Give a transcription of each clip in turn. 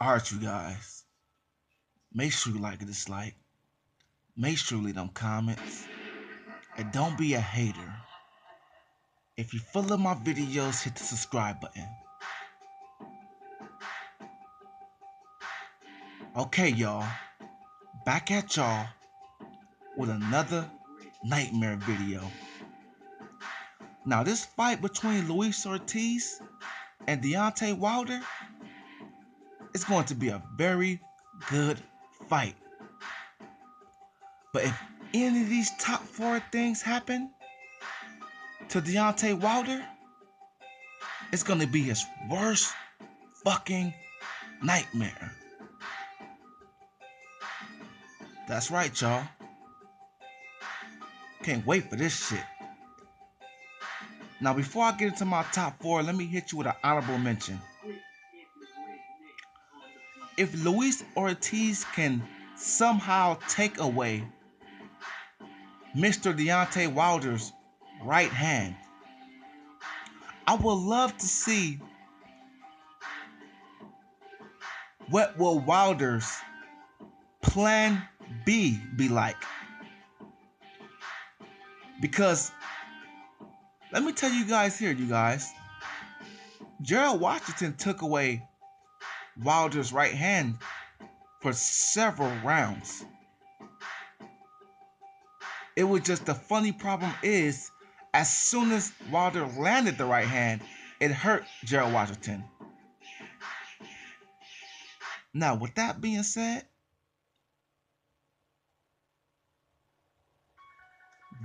Alright, you guys. Make sure you like and dislike. Make sure you leave them comments. And don't be a hater. If you follow my videos, hit the subscribe button. Okay, y'all. Back at y'all with another nightmare video. Now, this fight between Luis Ortiz and Deontay Wilder is going to be a very good fight. But if any of these top 4 things happen to Deontay Wilder, it's going to be his worst fucking nightmare. That's right, y'all. Can't wait for this shit. Now, before I get into my top 4, let me hit you with an honorable mention. If Luis Ortiz can somehow take away Mr. Deontay Wilder's right hand, I would love to see what will Wilder's plan B be like. Because let me tell you guys here, you guys, Gerald Washington took away Wilder's right hand for several rounds. It was just the funny problem is, as soon as Wilder landed the right hand, it hurt Gerald Washington. Now, with that being said,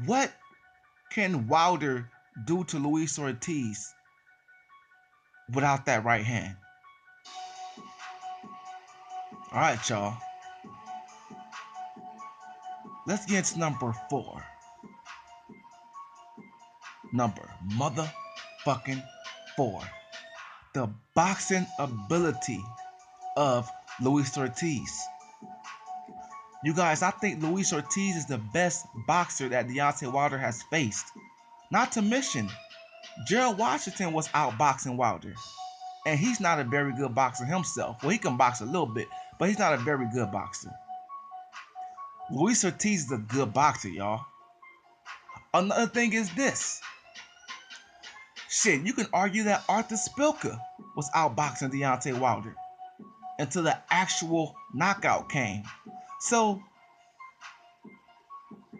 what can Wilder do to Luis Ortiz without that right hand? All right, y'all. Let's get into number 4. Number motherfucking 4. The boxing ability of Luis Ortiz. You guys, I think Luis Ortiz is the best boxer that Deontay Wilder has faced. Not to mention, Gerald Washington was outboxing Wilder. And he's not a very good boxer himself. Well, he can box a little bit, but he's not a very good boxer. Luis Ortiz is a good boxer, y'all. Another thing is this. Shit, you can argue that Arthur Spilka was outboxing Deontay Wilder until the actual knockout came. So,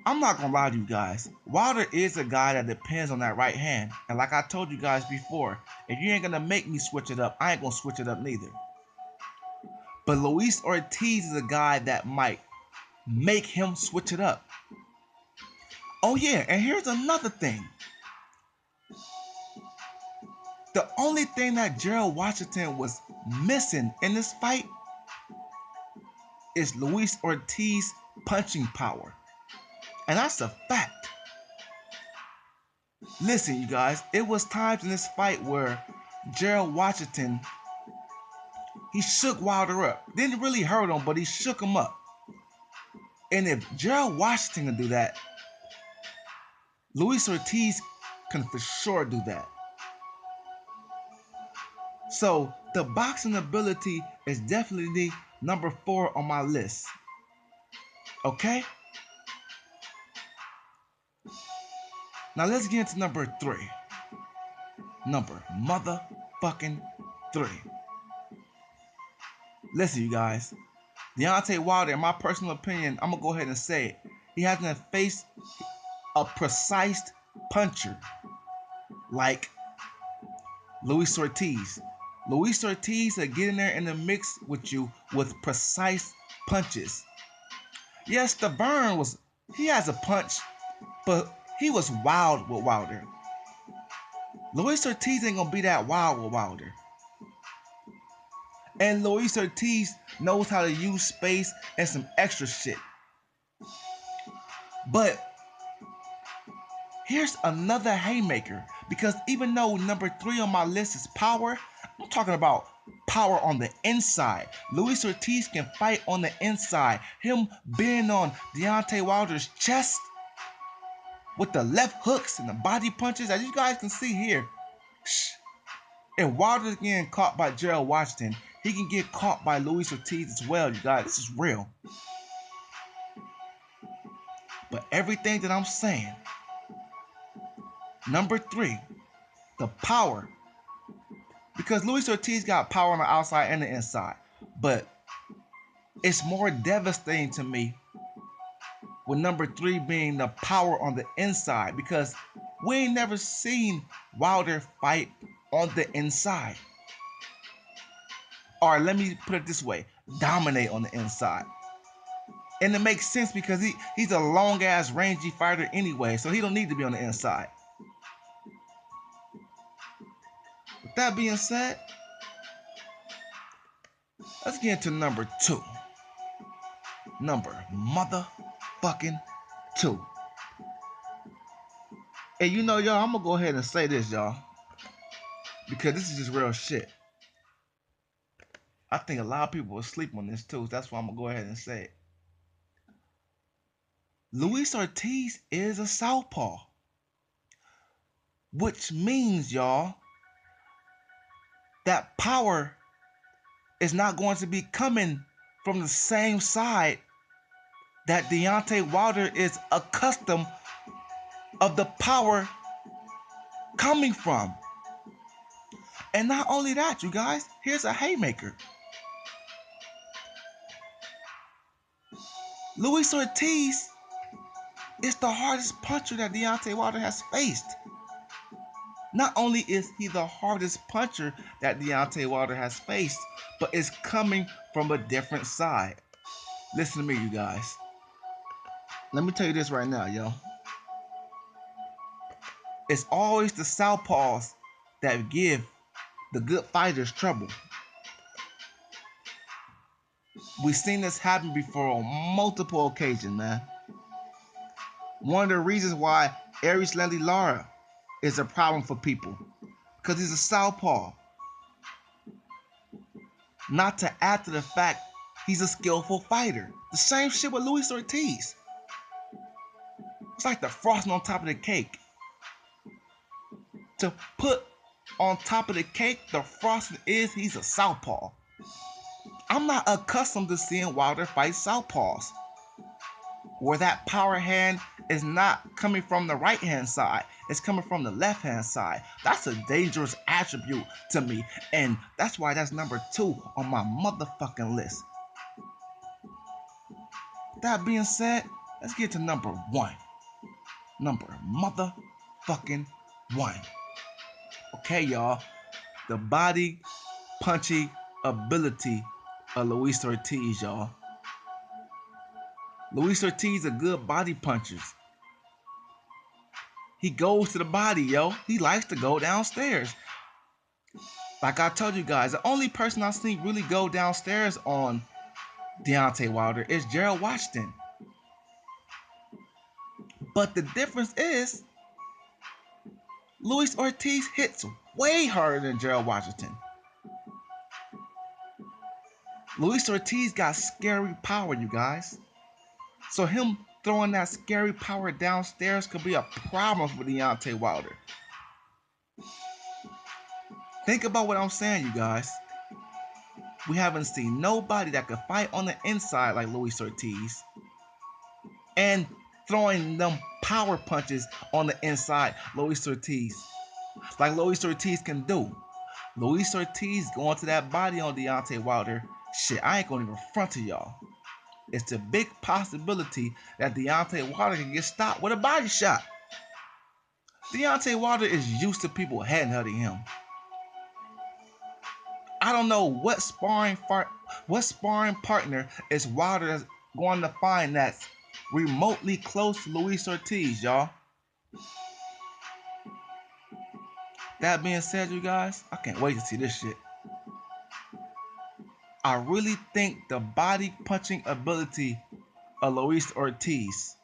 I'm not gonna lie to you guys. Wilder is a guy that depends on that right hand. And like I told you guys before, if you ain't gonna make me switch it up, I ain't gonna switch it up neither. But Luis Ortiz is a guy that might make him switch it up. Oh yeah, and here's another thing. The only thing that Gerald Washington was missing in this fight is Luis Ortiz's punching power. And that's a fact. Listen, you guys, it was times in this fight where Gerald Washington, he shook Wilder up. Didn't really hurt him, but he shook him up. And if Gerald Washington can do that, Luis Ortiz can for sure do that. So the boxing ability is definitely number 4 on my list. Okay? Now let's get into number 3. Number motherfucking 3. Listen, you guys. Deontay Wilder, in my personal opinion, I'm going to go ahead and say it. He hasn't faced a precise puncher like Luis Ortiz. Luis Ortiz will get in there in the mix with you with precise punches. Yes, the burn was, he has a punch, but he was wild with Wilder. Luis Ortiz ain't gonna be that wild with Wilder. And Luis Ortiz knows how to use space and some extra shit. But here's another haymaker, because even though number 3 on my list is power, I'm talking about power on the inside. Luis Ortiz can fight on the inside. Him being on Deontay Wilder's chest with the left hooks and the body punches, as you guys can see here. And Wilder's getting caught by Gerald Washington. he can get caught by Luis Ortiz as well, you guys. This is real. But everything that I'm saying, number 3, the power. Because Luis Ortiz got power on the outside and the inside. But it's more devastating to me with number 3 being the power on the inside. Because we ain't never seen Wilder fight on the inside. Or let me put it this way, dominate on the inside. And it makes sense because he's a long-ass, rangy fighter anyway, so he don't need to be on the inside. With that being said, let's get into number 2. Number motherfucking 2. And you know, y'all, I'm going to go ahead and say this, y'all. Because this is just real shit. I think a lot of people will sleep on this too. So that's why I'm going to go ahead and say it. Luis Ortiz is a southpaw. Which means, y'all, that power is not going to be coming from the same side that Deontay Wilder is accustomed of the power coming from. And not only that, you guys, here's a haymaker. Luis Ortiz is the hardest puncher that Deontay Wilder has faced. Not only is he the hardest puncher that Deontay Wilder has faced, but it's coming from a different side. Listen to me, you guys. Let me tell you this right now, yo. It's always the southpaws that give the good fighters trouble. We've seen this happen before on multiple occasions, man. One of the reasons why Aries Lendy Lara is a problem for people, because he's a southpaw. Not to add to the fact he's a skillful fighter. The same shit with Luis Ortiz. It's like the frosting on top of the cake. To put on top of the cake, the frosting is he's a southpaw. I'm not accustomed to seeing Wilder fight southpaws, where that power hand is not coming from the right hand side, it's coming from the left hand side. That's a dangerous attribute to me, and that's why that's number 2 on my motherfucking list. That being said, let's get to number 1. Number motherfucking 1. Okay, y'all. The body punching ability of Luis Ortiz, y'all. Luis Ortiz a good body puncher. He goes to the body, yo. He likes to go downstairs. Like I told you guys, the only person I've seen really go downstairs on Deontay Wilder is Gerald Washington. But the difference is, Luis Ortiz hits way harder than Gerald Washington. Luis Ortiz got scary power, you guys. So him throwing that scary power downstairs could be a problem for Deontay Wilder. Think about what I'm saying, you guys. We haven't seen nobody that could fight on the inside like Luis Ortiz. And throwing them power punches on the inside, Luis Ortiz. Like Luis Ortiz can do. Luis Ortiz going to that body on Deontay Wilder. Shit, I ain't gonna even front to y'all. It's a big possibility that Deontay Wilder can get stopped with a body shot. Deontay Wilder is used to people headhunting him. I don't know what sparring partner is Wilder going to find that's remotely close to Luis Ortiz, y'all. That being said, you guys, I can't wait to see this shit. I really think the body punching ability of Luis Ortiz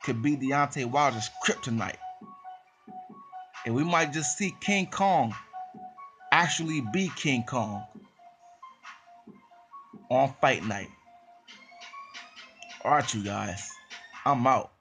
could be Deontay Wilder's kryptonite. And we might just see King Kong actually be King Kong on fight night. Alright, you guys, I'm out.